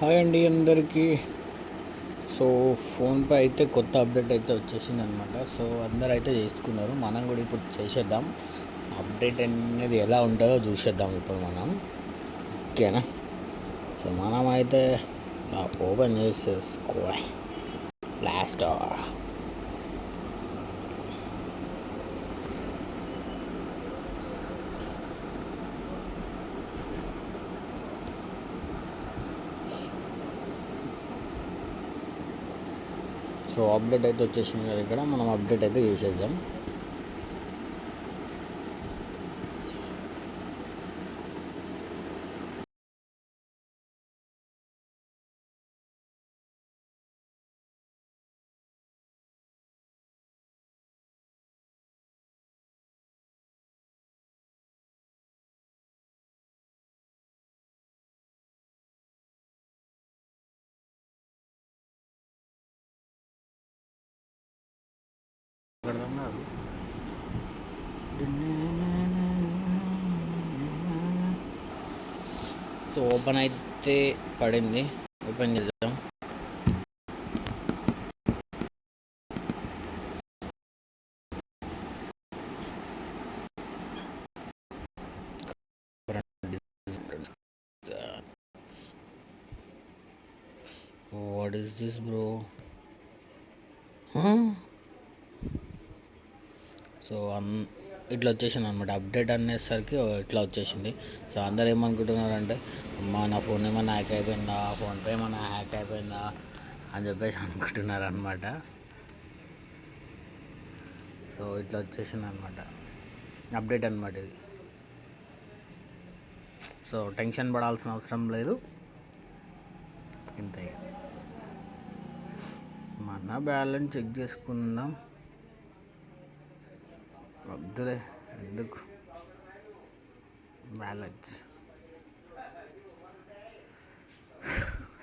Hi అండి అందరికీ. So PhonePe అయితే కొత్త అప్డేట్ అయితే వచ్చేసింది అనమాట. సో అందరు అయితే చేసుకున్నారు, మనం కూడా ఇప్పుడు చేసేద్దాం. అప్డేట్ అనేది ఎలా ఉంటుందో చూసేద్దాం ఇప్పుడు మనం. ఓకేనా? సో మనం అయితే ఓపెన్ చేసేసుకోవాలి. లాస్ట్ సో అప్డేట్ అయితే వచ్చేసింది కదా, ఇక్కడ మనం అప్డేట్ అయితే చేసేద్దాం. సో ఓపెన్ అయితే పడింది, ఓపెన్ చేద్దాం. What is this bro? So ఇట్లా వచ్చేసింది అనమాట. అప్డేట్ అనేసరికి ఇట్లా వచ్చేసింది. సో అందరు ఏమనుకుంటున్నారంటే, అమ్మా నా ఫోన్ ఏమన్నా హ్యాక్ అయిపోయిందా, ఫోన్పే ఏమన్నా హ్యాక్ అయిపోయిందా అని చెప్పేసి అనుకుంటున్నారు అనమాట. సో ఇట్లా వచ్చేసింది అనమాట అప్డేట్ అనమాట ఇది. సో టెన్షన్ పడాల్సిన అవసరం లేదు. ఇంతే, మన బ్యాలెన్స్ చెక్ చేసుకుందాం. వద్దులే, ఎందుకు బ్యాలెన్స్.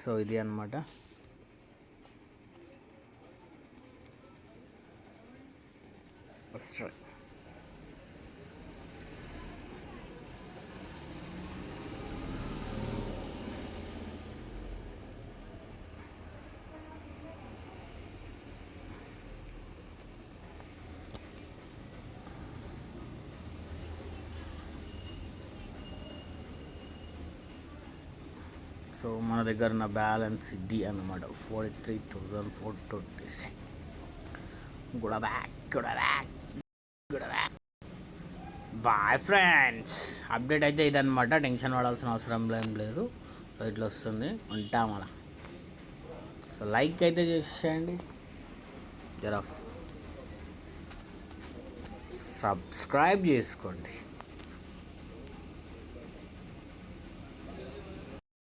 సో ఇది అనమాట. సో మన దగ్గర ఉన్న బ్యాలెన్స్ ఇది అన్నమాట, 43,426. Good back. Boy friends. Update అయితే ఇదన్నమాట, టెన్షన్ పడాల్సిన అవసరం ఏం లేదు. సో ఇట్లా వస్తుంది, ఉంటాం అలా. సో లైక్ అయితే చేసేయండి, జరా సబ్స్క్రైబ్ చేసుకోండి.